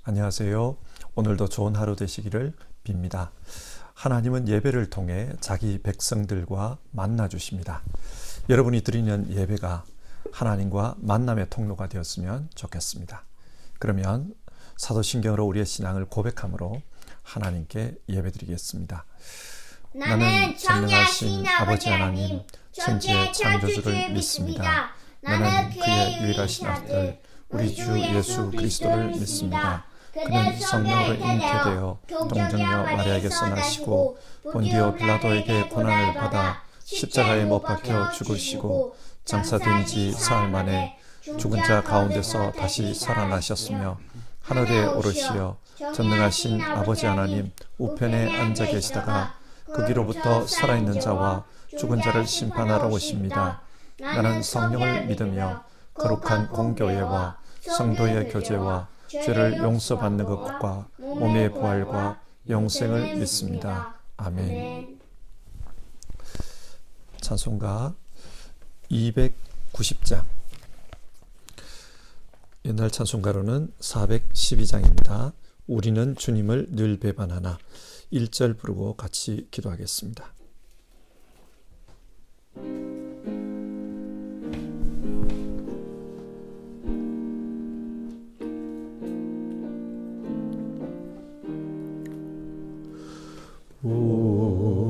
안녕하세요. 오늘도 좋은 하루 되시기를 빕니다. 하나님은 예배를 통해 자기 백성들과 만나 주십니다. 여러분이 드리는 예배가 하나님과 만남의 통로가 되었으면 좋겠습니다. 그러면 사도신경으로 우리의 신앙을 고백함으로 하나님께 예배드리겠습니다. 나는 전능하신 아버지 하나님, 천지의 창조주를 믿습니다. 나는 그의 유일하신 아들, 우리 주 예수 그리스도를 믿습니다. 그는 성령으로 잉태되어 동정녀 마리아에게서 나시고 본디오 빌라도에게 고난을 받아 십자가에 못 박혀 죽으시고 장사된 지 사흘 만에 죽은 자 가운데서 다시 살아나셨으며 하늘에 오르시어 전능하신 아버지 하나님 우편에 앉아 계시다가 거기로부터 살아있는 자와 죽은 자를 심판하러 오십니다. 나는 성령을 믿으며 거룩한 공교회와 성도의 교제와 죄를 용서받는 것과 몸의 부활과 영생을 믿습니다. 아멘. 찬송가 290장. 옛날 찬송가로는 412장입니다. 우리는 주님을 늘 배반하나 1절 부르고 같이 기도하겠습니다.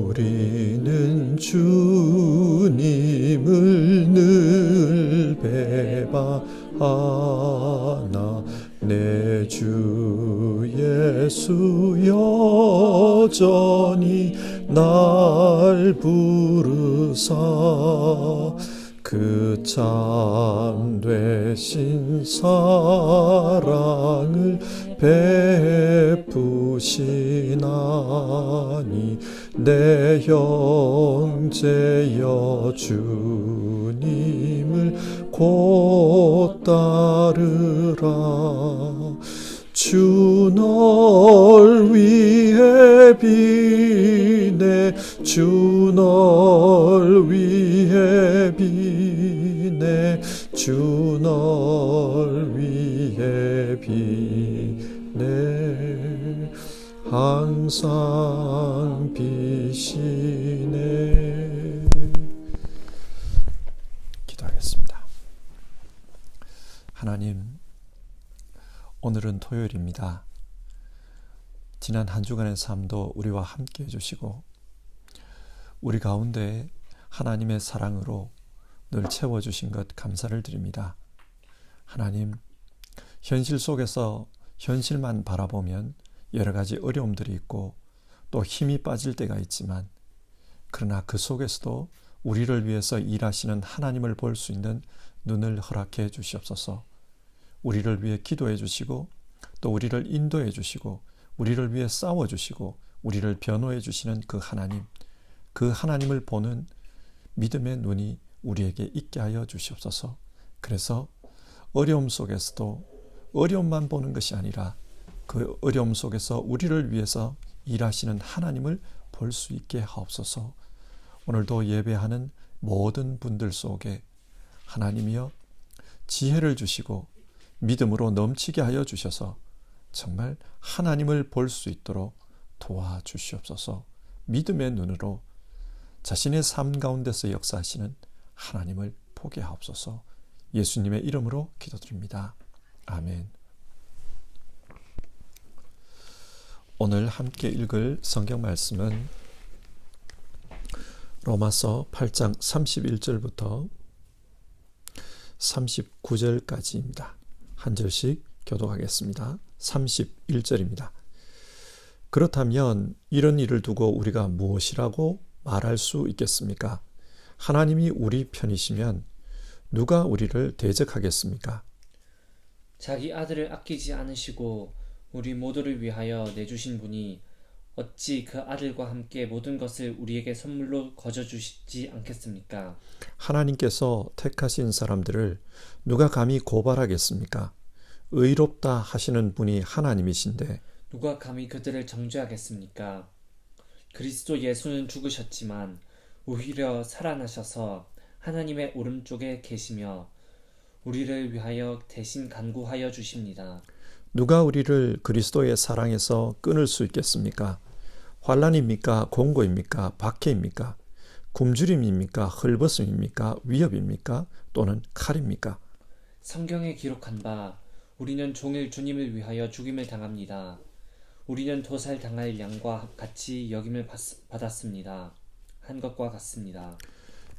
우리는 주님을 늘 배반하나 내 주 예수 여전히 날 부르사 그 참되신 사랑을 베푸시나니 내 형제여 주님을 곧 따르라. 주 널 위해 비네 주 널 위해 비네 주 널 위해 비네 항상 비시네. 기도하겠습니다. 하나님, 오늘은 토요일입니다. 지난 한 주간의 삶도 우리와 함께 해주시고 우리 가운데 하나님의 사랑으로 늘 채워주신 것 감사를 드립니다. 하나님, 현실 속에서 현실만 바라보면 여러 가지 어려움들이 있고 또 힘이 빠질 때가 있지만 그러나 그 속에서도 우리를 위해서 일하시는 하나님을 볼 수 있는 눈을 허락해 주시옵소서. 우리를 위해 기도해 주시고 또 우리를 인도해 주시고 우리를 위해 싸워 주시고 우리를 변호해 주시는 그 하나님을 보는 믿음의 눈이 우리에게 있게 하여 주시옵소서. 그래서 어려움 속에서도 어려움만 보는 것이 아니라 그 어려움 속에서 우리를 위해서 일하시는 하나님을 볼 수 있게 하옵소서. 오늘도 예배하는 모든 분들 속에 하나님이여 지혜를 주시고 믿음으로 넘치게 하여 주셔서 정말 하나님을 볼 수 있도록 도와주시옵소서. 믿음의 눈으로 자신의 삶 가운데서 역사하시는 하나님을 보게 하옵소서. 예수님의 이름으로 기도드립니다. 아멘. 오늘 함께 읽을 성경 말씀은 로마서 8장 31절부터 39절까지입니다. 한 절씩 교독하겠습니다. 31절입니다. 그렇다면 이런 일을 두고 우리가 무엇이라고 말할 수 있겠습니까? 하나님이 우리 편이시면 누가 우리를 대적하겠습니까? 자기 아들을 아끼지 않으시고 우리 모두를 위하여 내주신 분이 어찌 그 아들과 함께 모든 것을 우리에게 선물로 거저주시지 않겠습니까? 하나님께서 택하신 사람들을 누가 감히 고발하겠습니까? 의롭다 하시는 분이 하나님이신데 누가 감히 그들을 정죄하겠습니까? 그리스도 예수는 죽으셨지만 오히려 살아나셔서 하나님의 오른쪽에 계시며 우리를 위하여 대신 간구하여 주십니다. 누가 우리를 그리스도의 사랑에서 끊을 수 있겠습니까? 환난입니까? 공고입니까? 박해입니까? 굶주림입니까? 헐벗음입니까? 위협입니까? 또는 칼입니까? 성경에 기록한 바 우리는 종일 주님을 위하여 죽임을 당합니다. 우리는 도살 당할 양과 같이 여김을 받았습니다. 한 것과 같습니다.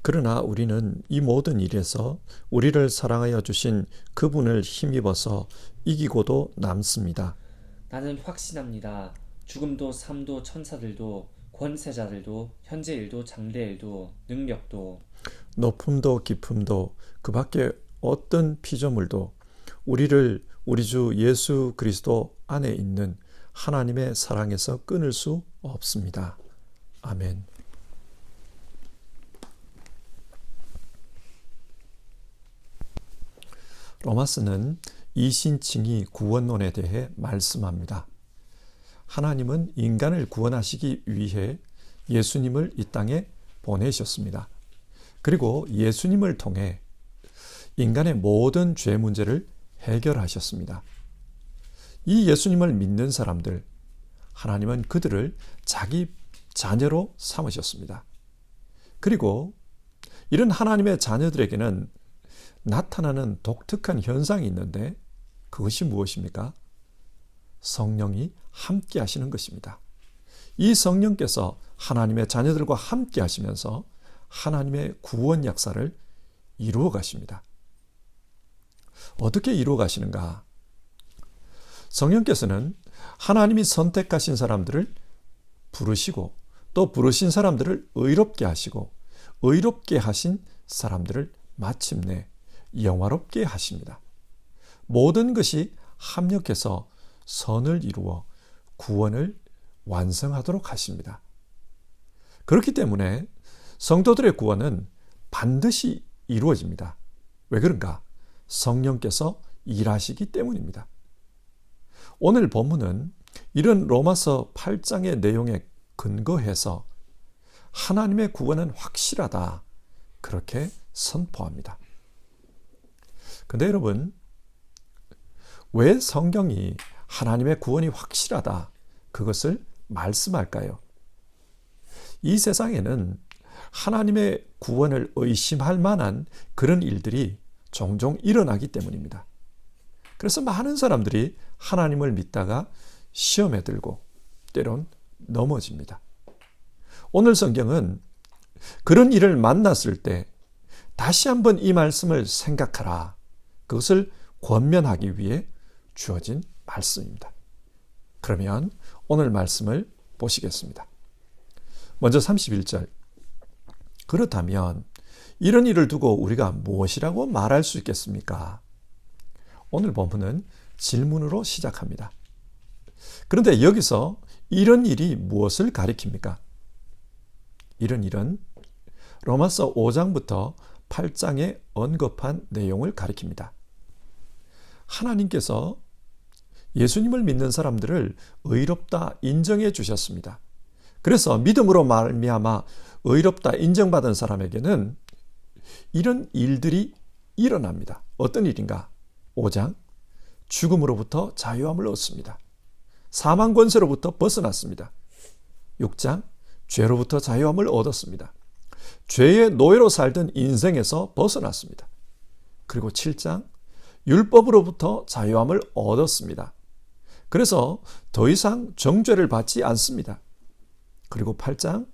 그러나 우리는 이 모든 일에서 우리를 사랑하여 주신 그분을 힘입어서 이기고도 남습니다. 나는 확신합니다. 죽음도 삶도 천사들도 권세자들도 현재 일도 장래 일도 능력도 높음도 깊음도 그 밖에 어떤 피조물도 우리를 우리 주 예수 그리스도 안에 있는 하나님의 사랑에서 끊을 수 없습니다. 아멘. 로마서는 이신칭의 구원론에 대해 말씀합니다. 하나님은 인간을 구원하시기 위해 예수님을 이 땅에 보내셨습니다. 그리고 예수님을 통해 인간의 모든 죄 문제를 해결하셨습니다. 이 예수님을 믿는 사람들, 하나님은 그들을 자기 자녀로 삼으셨습니다. 그리고 이런 하나님의 자녀들에게는 나타나는 독특한 현상이 있는데 그것이 무엇입니까? 성령이 함께 하시는 것입니다. 이 성령께서 하나님의 자녀들과 함께 하시면서 하나님의 구원 역사를 이루어 가십니다. 어떻게 이루어 가시는가? 성령께서는 하나님이 선택하신 사람들을 부르시고 또 부르신 사람들을 의롭게 하시고 의롭게 하신 사람들을 마침내 영화롭게 하십니다. 모든 것이 합력해서 선을 이루어 구원을 완성하도록 하십니다. 그렇기 때문에 성도들의 구원은 반드시 이루어집니다. 왜 그런가? 성령께서 일하시기 때문입니다. 오늘 본문은 이런 로마서 8장의 내용에 근거해서 하나님의 구원은 확실하다, 그렇게 선포합니다. 근데 여러분, 왜 성경이 하나님의 구원이 확실하다, 그것을 말씀할까요? 이 세상에는 하나님의 구원을 의심할 만한 그런 일들이 종종 일어나기 때문입니다. 그래서 많은 사람들이 하나님을 믿다가 시험에 들고 때론 넘어집니다. 오늘 성경은 그런 일을 만났을 때 다시 한번 이 말씀을 생각하라, 그것을 권면하기 위해 주어진 말씀입니다. 그러면 오늘 말씀을 보시겠습니다. 먼저 31절. 그렇다면 이런 일을 두고 우리가 무엇이라고 말할 수 있겠습니까? 오늘 본문은 질문으로 시작합니다. 그런데 여기서 이런 일이 무엇을 가리킵니까? 이런 일은 로마서 5장부터 8장에 언급한 내용을 가리킵니다. 하나님께서 예수님을 믿는 사람들을 의롭다 인정해 주셨습니다. 그래서 믿음으로 말미암아 의롭다 인정받은 사람에게는 이런 일들이 일어납니다. 어떤 일인가? 5장, 죽음으로부터 자유함을 얻습니다. 사망 권세로부터 벗어났습니다. 6장, 죄로부터 자유함을 얻었습니다. 죄의 노예로 살던 인생에서 벗어났습니다. 그리고 7장, 율법으로부터 자유함을 얻었습니다. 그래서 더 이상 정죄를 받지 않습니다. 그리고 8장,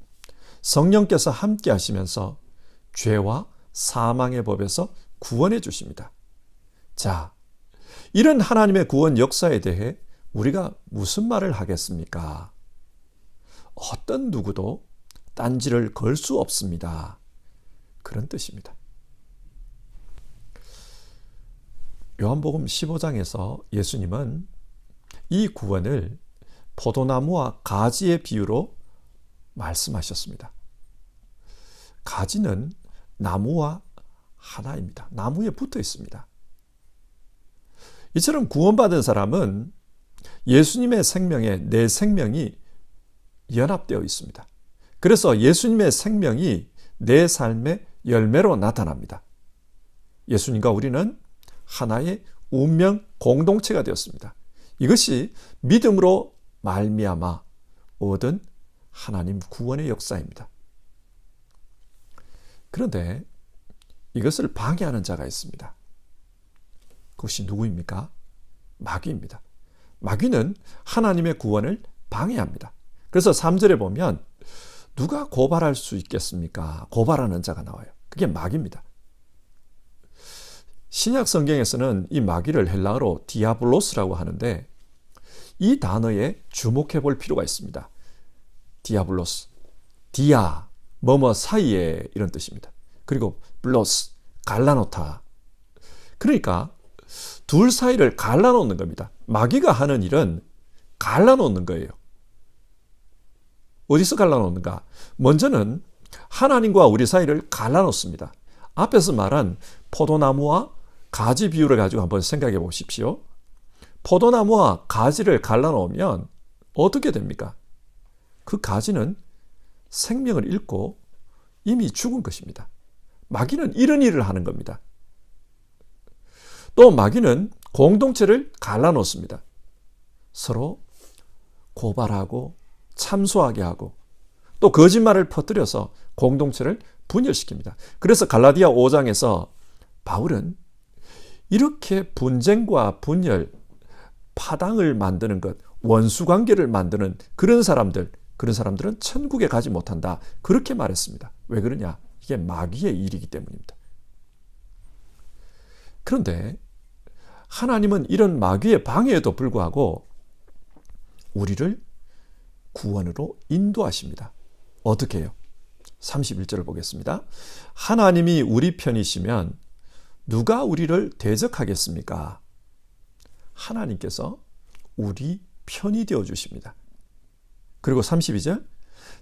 성령께서 함께 하시면서 죄와 사망의 법에서 구원해 주십니다. 자, 이런 하나님의 구원 역사에 대해 우리가 무슨 말을 하겠습니까? 어떤 누구도 딴지를 걸 수 없습니다. 그런 뜻입니다. 요한복음 15장에서 예수님은 이 구원을 포도나무와 가지의 비유로 말씀하셨습니다. 가지는 나무와 하나입니다. 나무에 붙어 있습니다. 이처럼 구원받은 사람은 예수님의 생명에 내 생명이 연합되어 있습니다. 그래서 예수님의 생명이 내 삶의 열매로 나타납니다. 예수님과 우리는 하나의 운명 공동체가 되었습니다. 이것이 믿음으로 말미암아 얻은 하나님 구원의 역사입니다. 그런데 이것을 방해하는 자가 있습니다. 그것이 누구입니까? 마귀입니다. 마귀는 하나님의 구원을 방해합니다. 그래서 3절에 보면 누가 고발할 수 있겠습니까? 고발하는 자가 나와요. 그게 마귀입니다. 신약 성경에서는 이 마귀를 헬라어로 디아블로스라고 하는데 이 단어에 주목해 볼 필요가 있습니다. 디아블로스, 디아, 뭐뭐 사이에 이런 뜻입니다. 그리고 블로스, 갈라놓다. 그러니까 둘 사이를 갈라놓는 겁니다. 마귀가 하는 일은 갈라놓는 거예요. 어디서 갈라놓는가? 먼저는 하나님과 우리 사이를 갈라놓습니다. 앞에서 말한 포도나무와 가지 비유를 가지고 한번 생각해 보십시오. 포도나무와 가지를 갈라놓으면 어떻게 됩니까? 그 가지는 생명을 잃고 이미 죽은 것입니다. 마귀는 이런 일을 하는 겁니다. 또 마귀는 공동체를 갈라놓습니다. 서로 고발하고 참소하게 하고 또 거짓말을 퍼뜨려서 공동체를 분열시킵니다. 그래서 갈라디아 5장에서 바울은 이렇게 분쟁과 분열, 파당을 만드는 것, 원수관계를 만드는 그런 사람들은 천국에 가지 못한다. 그렇게 말했습니다. 왜 그러냐? 이게 마귀의 일이기 때문입니다. 그런데 하나님은 이런 마귀의 방해에도 불구하고 우리를 구원으로 인도하십니다. 어떻게 해요? 31절을 보겠습니다. 하나님이 우리 편이시면 누가 우리를 대적하겠습니까? 하나님께서 우리 편이 되어 주십니다. 그리고 32절,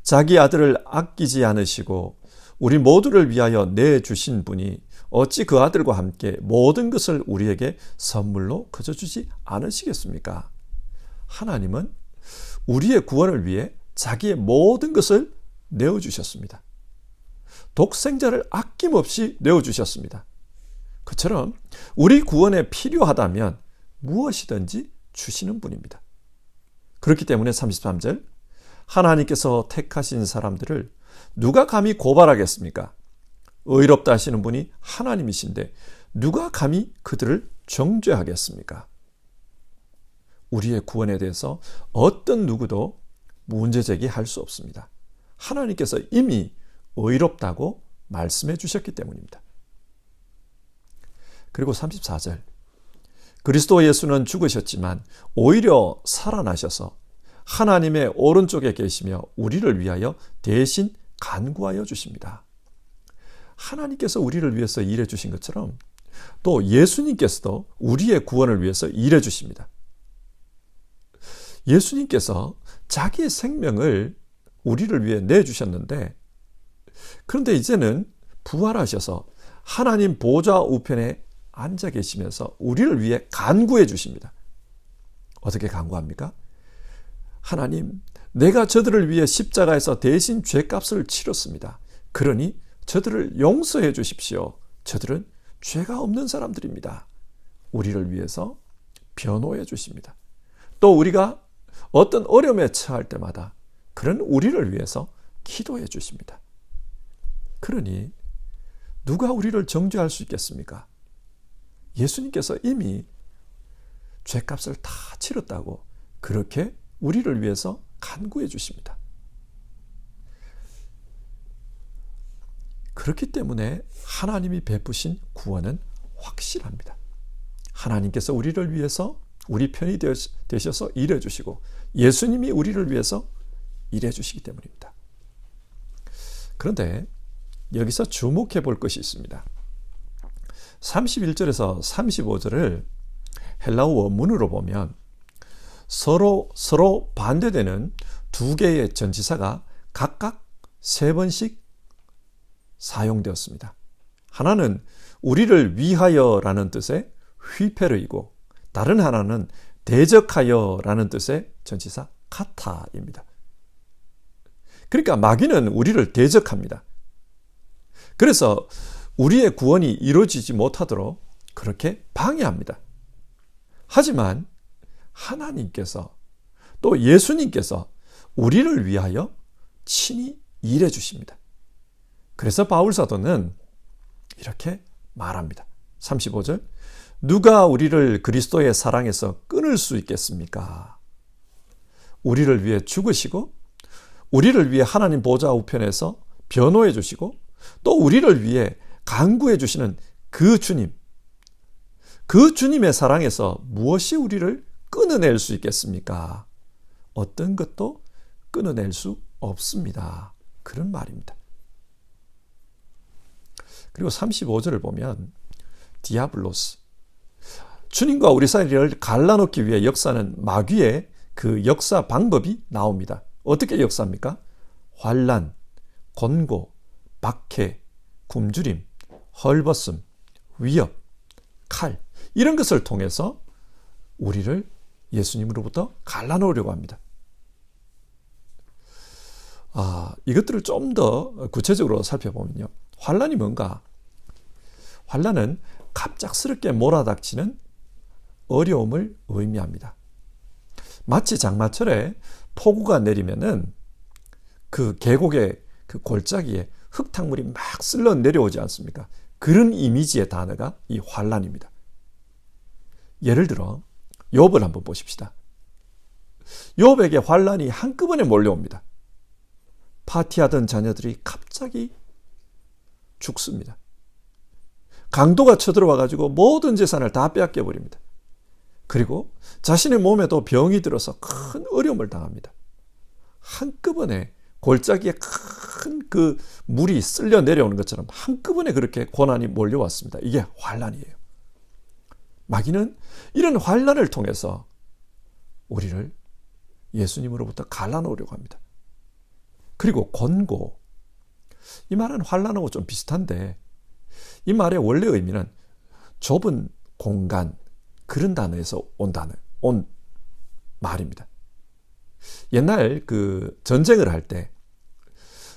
자기 아들을 아끼지 않으시고 우리 모두를 위하여 내주신 분이 어찌 그 아들과 함께 모든 것을 우리에게 선물로 거저주지 않으시겠습니까? 하나님은 우리의 구원을 위해 자기의 모든 것을 내어주셨습니다. 독생자를 아낌없이 내어주셨습니다. 그처럼 우리 구원에 필요하다면 무엇이든지 주시는 분입니다. 그렇기 때문에 33절, 하나님께서 택하신 사람들을 누가 감히 고발하겠습니까? 의롭다 하시는 분이 하나님이신데 누가 감히 그들을 정죄하겠습니까? 우리의 구원에 대해서 어떤 누구도 문제 제기할 수 없습니다. 하나님께서 이미 의롭다고 말씀해 주셨기 때문입니다. 그리고 34절, 그리스도 예수는 죽으셨지만 오히려 살아나셔서 하나님의 오른쪽에 계시며 우리를 위하여 대신 간구하여 주십니다. 하나님께서 우리를 위해서 일해 주신 것처럼 또 예수님께서도 우리의 구원을 위해서 일해 주십니다. 예수님께서 자기의 생명을 우리를 위해 내주셨는데 그런데 이제는 부활하셔서 하나님 보좌 우편에 앉아 계시면서 우리를 위해 간구해 주십니다. 어떻게 간구합니까? 하나님, 내가 저들을 위해 십자가에서 대신 죄값을 치렀습니다. 그러니 저들을 용서해 주십시오. 저들은 죄가 없는 사람들입니다. 우리를 위해서 변호해 주십니다. 또 우리가 어떤 어려움에 처할 때마다 그런 우리를 위해서 기도해 주십니다. 그러니 누가 우리를 정죄할 수 있겠습니까? 예수님께서 이미 죄값을 다 치렀다고 그렇게 우리를 위해서 간구해 주십니다. 그렇기 때문에 하나님이 베푸신 구원은 확실합니다. 하나님께서 우리를 위해서 우리 편이 되셔서 일해 주시고 예수님이 우리를 위해서 일해 주시기 때문입니다. 그런데 여기서 주목해 볼 것이 있습니다. 31절에서 35절을 헬라어 원문으로 보면 서로 반대되는 두 개의 전치사가 각각 3번씩 사용되었습니다. 하나는 우리를 위하여라는 뜻의 휘페르이고 다른 하나는 대적하여라는 뜻의 전치사 카타입니다. 그러니까 마귀는 우리를 대적합니다. 그래서 우리의 구원이 이루어지지 못하도록 그렇게 방해합니다. 하지만 하나님께서 또 예수님께서 우리를 위하여 친히 일해 주십니다. 그래서 바울사도는 이렇게 말합니다. 35절, 누가 우리를 그리스도의 사랑에서 끊을 수 있겠습니까? 우리를 위해 죽으시고 우리를 위해 하나님 보좌 우편에서 변호해 주시고 또 우리를 위해 간구해 주시는 그 주님, 그 주님의 사랑에서 무엇이 우리를 끊어낼 수 있겠습니까? 어떤 것도 끊어낼 수 없습니다. 그런 말입니다. 그리고 35절을 보면 디아블로스, 주님과 우리 사이를 갈라놓기 위해 역사하는 마귀의 그 역사 방법이 나옵니다. 어떻게 역사합니까? 환난, 권고, 박해, 굶주림, 헐벗음, 위협, 칼, 이런 것을 통해서 우리를 예수님으로부터 갈라놓으려고 합니다. 이것들을 좀 더 구체적으로 살펴보면요. 환난이 뭔가? 환난은 갑작스럽게 몰아닥치는 어려움을 의미합니다. 마치 장마철에 폭우가 내리면은 그 계곡의 그 골짜기에 흙탕물이 막 쓸려 내려오지 않습니까? 그런 이미지의 단어가 이 환난입니다. 예를 들어 욥을 한번 보십시다. 욥에게 환난이 한꺼번에 몰려옵니다. 파티하던 자녀들이 갑자기 죽습니다. 강도가 쳐들어와 가지고 모든 재산을 다 빼앗겨 버립니다. 그리고 자신의 몸에도 병이 들어서 큰 어려움을 당합니다. 한꺼번에 골짜기에 큰 그 물이 쓸려 내려오는 것처럼 한꺼번에 그렇게 고난이 몰려왔습니다. 이게 환난이에요. 마귀는 이런 환난을 통해서 우리를 예수님으로부터 갈라놓으려고 합니다. 그리고 권고, 이 말은 환난하고 좀 비슷한데 이 말의 원래 의미는 좁은 공간, 그런 단어에서 온 말입니다. 옛날 그 전쟁을 할 때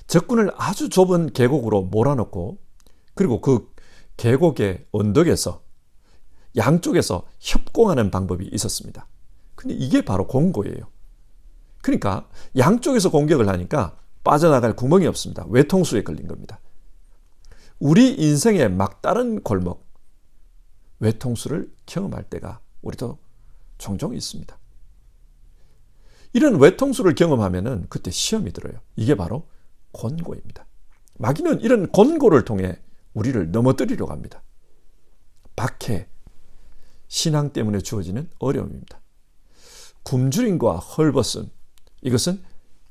적군을 아주 좁은 계곡으로 몰아넣고 그리고 그 계곡의 언덕에서 양쪽에서 협공하는 방법이 있었습니다. 근데 이게 바로 공고예요. 그러니까 양쪽에서 공격을 하니까 빠져나갈 구멍이 없습니다. 외통수에 걸린 겁니다. 우리 인생의 막다른 골목, 외통수를 경험할 때가 우리도 종종 있습니다. 이런 외통수를 경험하면은 그때 시험이 들어요. 이게 바로 권고입니다. 마귀는 이런 권고를 통해 우리를 넘어뜨리려고 합니다. 박해, 신앙 때문에 주어지는 어려움입니다. 굶주림과 헐벗음, 이것은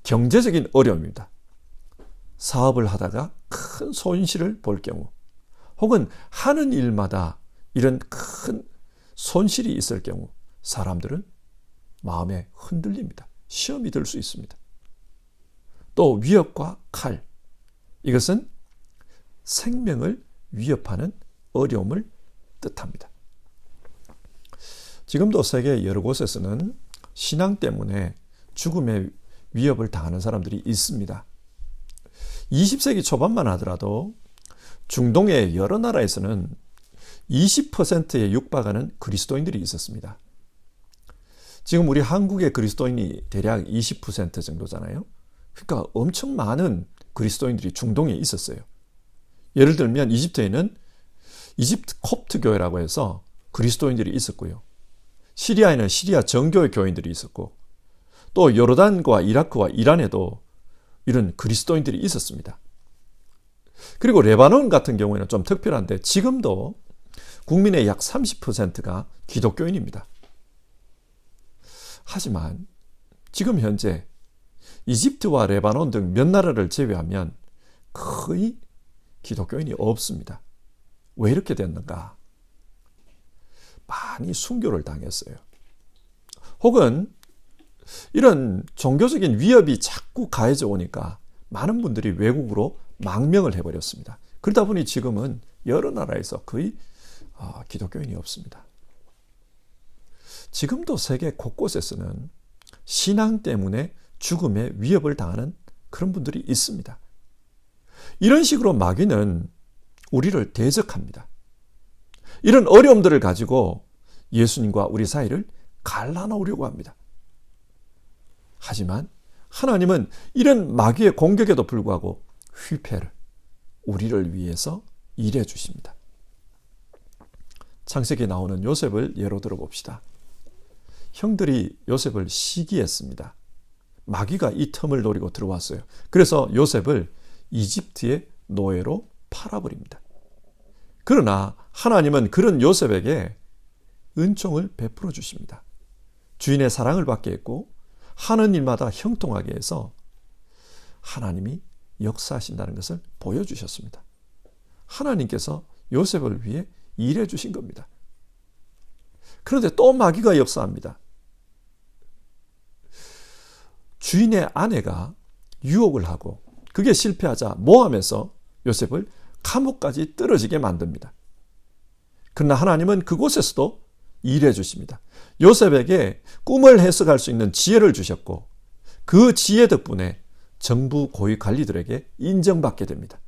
경제적인 어려움입니다. 사업을 하다가 큰 손실을 볼 경우, 혹은 하는 일마다 이런 큰 손실이 있을 경우 사람들은 마음에 흔들립니다. 시험이 들 수 있습니다. 또 위협과 칼, 이것은 생명을 위협하는 어려움을 뜻합니다. 지금도 세계 여러 곳에서는 신앙 때문에 죽음의 위협을 당하는 사람들이 있습니다. 20세기 초반만 하더라도 중동의 여러 나라에서는 20%에 육박하는 그리스도인들이 있었습니다. 지금 우리 한국의 그리스도인이 대략 20% 정도잖아요. 그러니까 엄청 많은 그리스도인들이 중동에 있었어요. 예를 들면 이집트에는 이집트 콥트 교회라고 해서 그리스도인들이 있었고요. 시리아에는 시리아 정교회 교인들이 있었고, 또 요르단과 이라크와 이란에도 이런 그리스도인들이 있었습니다. 그리고 레바논 같은 경우에는 좀 특별한데 지금도 국민의 약 30%가 기독교인입니다. 하지만 지금 현재 이집트와 레바논 등 몇 나라를 제외하면 거의 기독교인이 없습니다. 왜 이렇게 됐는가? 많이 순교를 당했어요. 혹은 이런 종교적인 위협이 자꾸 가해져 오니까 많은 분들이 외국으로 망명을 해버렸습니다. 그러다 보니 지금은 여러 나라에서 거의 기독교인이 없습니다. 지금도 세계 곳곳에서는 신앙 때문에 죽음의 위협을 당하는 그런 분들이 있습니다. 이런 식으로 마귀는 우리를 대적합니다. 이런 어려움들을 가지고 예수님과 우리 사이를 갈라놓으려고 합니다. 하지만 하나님은 이런 마귀의 공격에도 불구하고 휘폐를 우리를 위해서 일해 주십니다. 창세기에 나오는 요셉을 예로 들어봅시다. 형들이 요셉을 시기했습니다. 마귀가 이 틈을 노리고 들어왔어요. 그래서 요셉을 이집트의 노예로 팔아버립니다. 그러나 하나님은 그런 요셉에게 은총을 베풀어 주십니다. 주인의 사랑을 받게 했고 하는 일마다 형통하게 해서 하나님이 역사하신다는 것을 보여주셨습니다. 하나님께서 요셉을 위해 일해 주신 겁니다. 그런데 또 마귀가 역사합니다. 주인의 아내가 유혹을 하고 그게 실패하자 모함해서 요셉을 감옥까지 떨어지게 만듭니다. 그러나 하나님은 그곳에서도 일해 주십니다. 요셉에게 꿈을 해석할 수 있는 지혜를 주셨고 그 지혜 덕분에 정부 고위 관리들에게 인정받게 됩니다.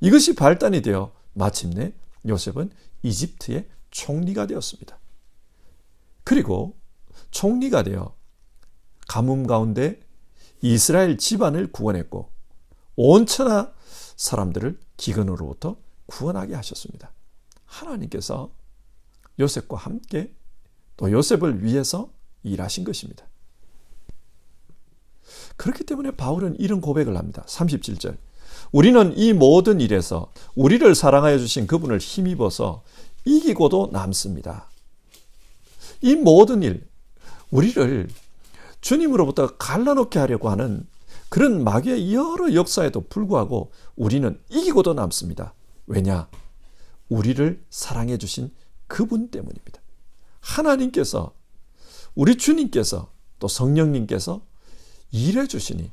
이것이 발단이 되어 마침내 요셉은 이집트의 총리가 되었습니다. 그리고 총리가 되어 가뭄 가운데 이스라엘 집안을 구원했고 온 천하 사람들을 기근으로부터 구원하게 하셨습니다. 하나님께서 요셉과 함께 또 요셉을 위해서 일하신 것입니다. 그렇기 때문에 바울은 이런 고백을 합니다. 37절. 우리는 이 모든 일에서 우리를 사랑하여 주신 그분을 힘입어서 이기고도 남습니다. 이 모든 일, 우리를 주님으로부터 갈라놓게 하려고 하는 그런 마귀의 여러 역사에도 불구하고 우리는 이기고도 남습니다. 왜냐? 우리를 사랑해 주신 그분 때문입니다. 하나님께서, 우리 주님께서 또 성령님께서 일해 주시니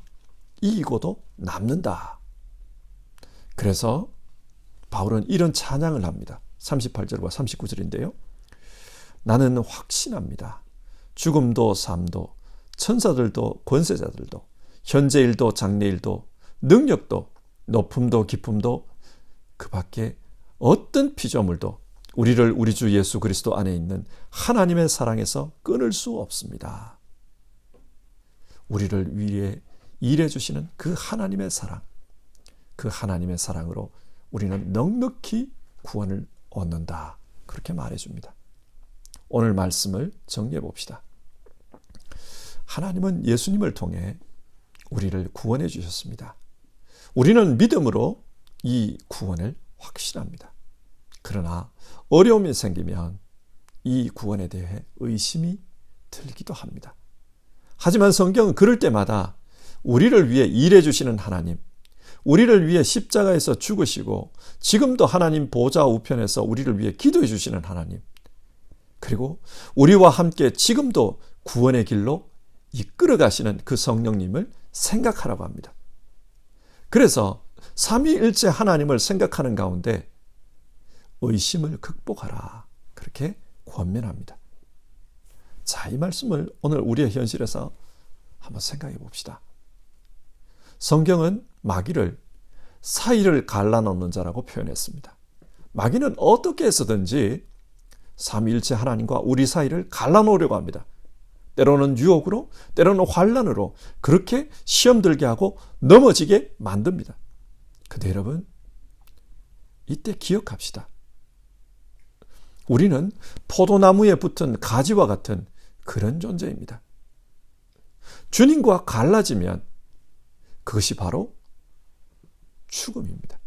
이기고도 남는다. 그래서 바울은 이런 찬양을 합니다. 38절과 39절인데요. 나는 확신합니다. 죽음도 삶도 천사들도 권세자들도 현재일도 장래일도 능력도 높음도 깊음도 그 밖에 어떤 피조물도 우리를 우리 주 예수 그리스도 안에 있는 하나님의 사랑에서 끊을 수 없습니다. 우리를 위해 일해 주시는 그 하나님의 사랑, 그 하나님의 사랑으로 우리는 넉넉히 구원을 얻는다. 그렇게 말해줍니다. 오늘 말씀을 정리해 봅시다. 하나님은 예수님을 통해 우리를 구원해 주셨습니다. 우리는 믿음으로 이 구원을 확신합니다. 그러나 어려움이 생기면 이 구원에 대해 의심이 들기도 합니다. 하지만 성경은 그럴 때마다 우리를 위해 일해 주시는 하나님, 우리를 위해 십자가에서 죽으시고 지금도 하나님 보좌 우편에서 우리를 위해 기도해 주시는 하나님, 그리고 우리와 함께 지금도 구원의 길로 이끌어 가시는 그 성령님을 생각하라고 합니다. 그래서 삼위일체 하나님을 생각하는 가운데 의심을 극복하라. 그렇게 권면합니다. 자, 이 말씀을 오늘 우리의 현실에서 한번 생각해 봅시다. 성경은 마귀를 사이를 갈라놓는 자라고 표현했습니다. 마귀는 어떻게 해서든지 삼위일체 하나님과 우리 사이를 갈라놓으려고 합니다. 때로는 유혹으로, 때로는 환난으로 그렇게 시험 들게 하고 넘어지게 만듭니다. 근데 여러분, 이때 기억합시다. 우리는 포도나무에 붙은 가지와 같은 그런 존재입니다. 주님과 갈라지면 그것이 바로 죽음입니다.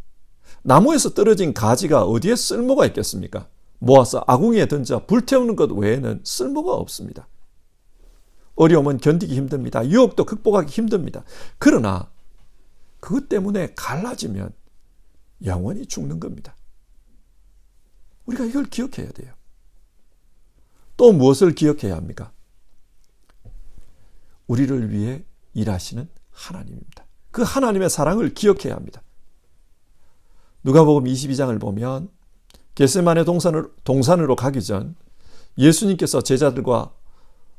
나무에서 떨어진 가지가 어디에 쓸모가 있겠습니까? 모아서 아궁이에 던져 불태우는 것 외에는 쓸모가 없습니다. 어려움은 견디기 힘듭니다. 유혹도 극복하기 힘듭니다. 그러나 그것 때문에 갈라지면 영원히 죽는 겁니다. 우리가 이걸 기억해야 돼요. 또 무엇을 기억해야 합니까? 우리를 위해 일하시는 하나님입니다. 그 하나님의 사랑을 기억해야 합니다. 누가복음 22장을 보면 겟세마네 동산으로 가기 전 예수님께서 제자들과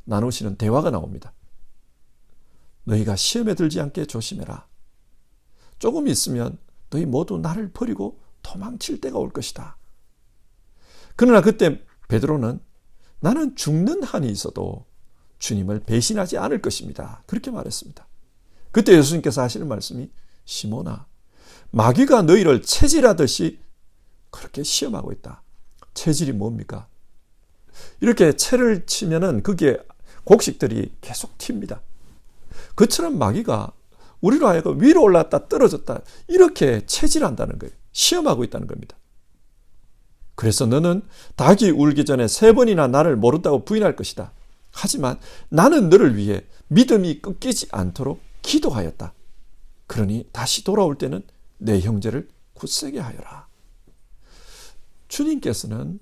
나누시는 대화가 나옵니다. 너희가 시험에 들지 않게 조심해라. 조금 있으면 너희 모두 나를 버리고 도망칠 때가 올 것이다. 그러나 그때 베드로는 나는 죽는 한이 있어도 주님을 배신하지 않을 것입니다. 그렇게 말했습니다. 그때 예수님께서 하시는 말씀이 시몬아, 마귀가 너희를 체질하듯이 그렇게 시험하고 있다. 체질이 뭡니까? 이렇게 채를 치면은 그게 곡식들이 계속 튑니다. 그처럼 마귀가 우리로 하여금 위로 올랐다 떨어졌다 이렇게 체질한다는 거예요. 시험하고 있다는 겁니다. 그래서 너는 닭이 울기 전에 3번이나 나를 모른다고 부인할 것이다. 하지만 나는 너를 위해 믿음이 끊기지 않도록 기도하였다. 그러니 다시 돌아올 때는 내 형제를 굳세게 하여라. 주님께서는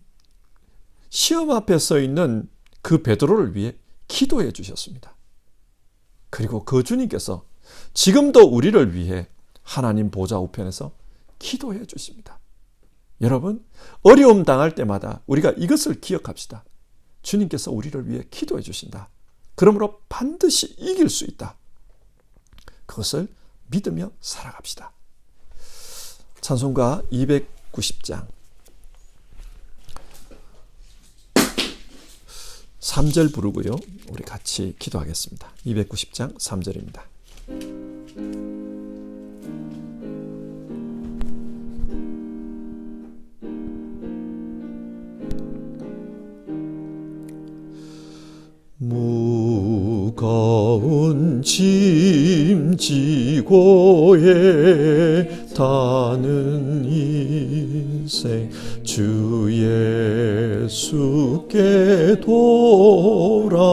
시험 앞에 서 있는 그 베드로를 위해 기도해 주셨습니다. 그리고 그 주님께서 지금도 우리를 위해 하나님 보좌 우편에서 기도해 주십니다. 여러분, 어려움 당할 때마다 우리가 이것을 기억합시다. 주님께서 우리를 위해 기도해 주신다. 그러므로 반드시 이길 수 있다. 그것을 믿으며 살아갑시다. 찬송가 290장 3절 부르고요. 우리 같이 기도하겠습니다. 290장 3절입니다. 무거운 짐 지고에 타는 인생 주 예수께 돌아와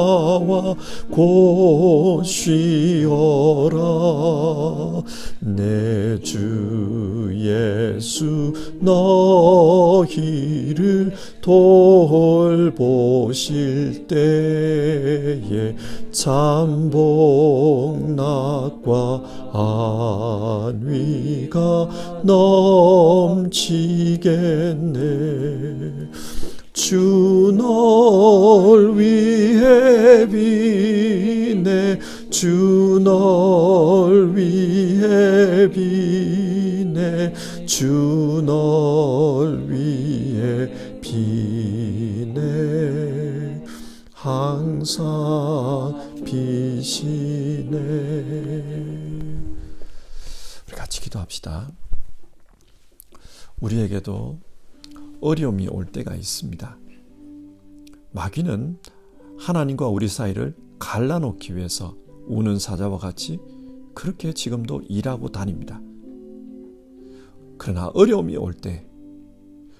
곧 쉬어라. 내 주 예수 너희를 돌보실 때에 잠복락과 안위가 넘치겠네. 주 널 위해 비네. 주 널 위해 비네. 주 널 위해 비네. 항상 비시네. 우리 같이 기도합시다. 우리에게도 어려움이 올 때가 있습니다. 마귀는 하나님과 우리 사이를 갈라놓기 위해서 우는 사자와 같이 그렇게 지금도 일하고 다닙니다. 그러나 어려움이 올 때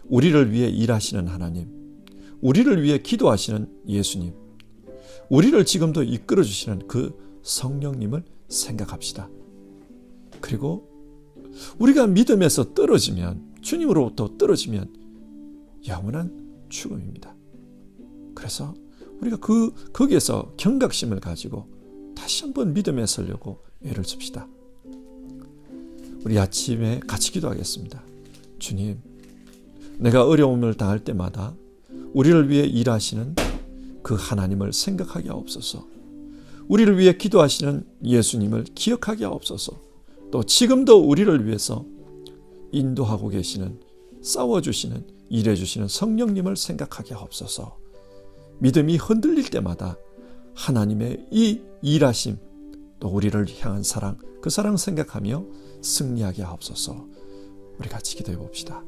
우리를 위해 일하시는 하나님, 우리를 위해 기도하시는 예수님, 우리를 지금도 이끌어 주시는 그 성령님을 생각합시다. 그리고 우리가 믿음에서 떨어지면, 주님으로부터 떨어지면 영원한 죽음입니다. 그래서 우리가 거기에서 경각심을 가지고 다시 한번 믿음에 서려고 애를 씁시다. 우리 아침에 같이 기도하겠습니다. 주님, 내가 어려움을 당할 때마다 우리를 위해 일하시는 그 하나님을 생각하게 하옵소서. 우리를 위해 기도하시는 예수님을 기억하게 하옵소서. 또 지금도 우리를 위해서 인도하고 계시는, 싸워주시는, 일해주시는 성령님을 생각하게 하옵소서. 믿음이 흔들릴 때마다 하나님의 이 일하심, 또 우리를 향한 사랑, 그 사랑 생각하며 승리하게 하옵소서. 우리 같이 기도해 봅시다.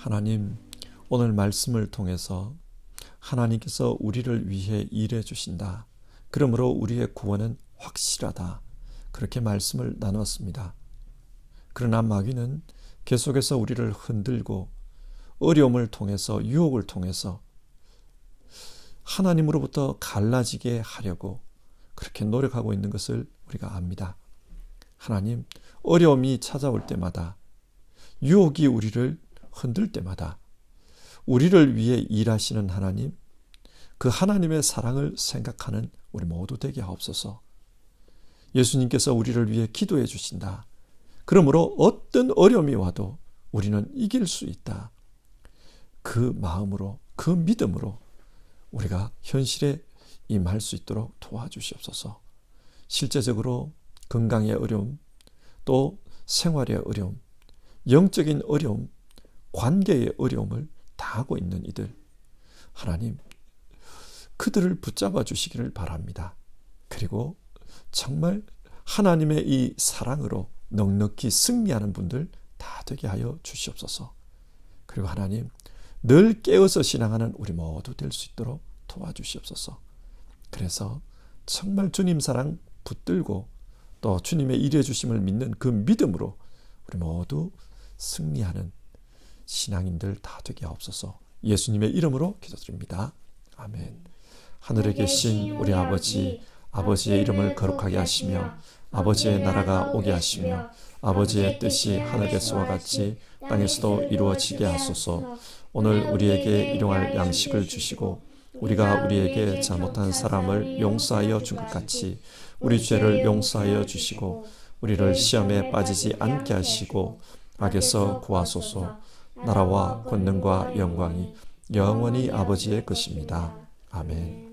하나님, 오늘 말씀을 통해서 하나님께서 우리를 위해 일해 주신다. 그러므로 우리의 구원은 확실하다. 그렇게 말씀을 나눴습니다. 그러나 마귀는 계속해서 우리를 흔들고 어려움을 통해서, 유혹을 통해서 하나님으로부터 갈라지게 하려고 그렇게 노력하고 있는 것을 우리가 압니다. 하나님, 어려움이 찾아올 때마다, 유혹이 우리를 흔들 때마다 우리를 위해 일하시는 하나님, 그 하나님의 사랑을 생각하는 우리 모두 되게 하옵소서. 예수님께서 우리를 위해 기도해 주신다. 그러므로 어떤 어려움이 와도 우리는 이길 수 있다. 그 마음으로, 그 믿음으로 우리가 현실에 임할 수 있도록 도와주시옵소서. 실제적으로 건강의 어려움, 또 생활의 어려움, 영적인 어려움, 관계의 어려움을 당하고 있는 이들, 하나님, 그들을 붙잡아 주시기를 바랍니다. 그리고 정말 하나님의 이 사랑으로 넉넉히 승리하는 분들 다 되게 하여 주시옵소서. 그리고 하나님, 늘 깨어서 신앙하는 우리 모두 될 수 있도록 도와주시옵소서. 그래서 정말 주님 사랑 붙들고 또 주님의 일해 주심을 믿는 그 믿음으로 우리 모두 승리하는 신앙인들 다 되게 하옵소서. 예수님의 이름으로 기도드립니다. 아멘. 하늘에 계신 우리 아버지, 아버지의 이름을 거룩하게 하시며 아버지의 나라가 오게 하시며 아버지의 뜻이 하늘에서와 같이 땅에서도 이루어지게 하소서. 오늘 우리에게 일용할 양식을 주시고 우리가 우리에게 잘못한 사람을 용서하여 준 것 같이 우리 죄를 용서하여 주시고 우리를 시험에 빠지지 않게 하시고 악에서 구하소서. 나라와 권능과 영광이 영원히 아버지의 것입니다. 아멘.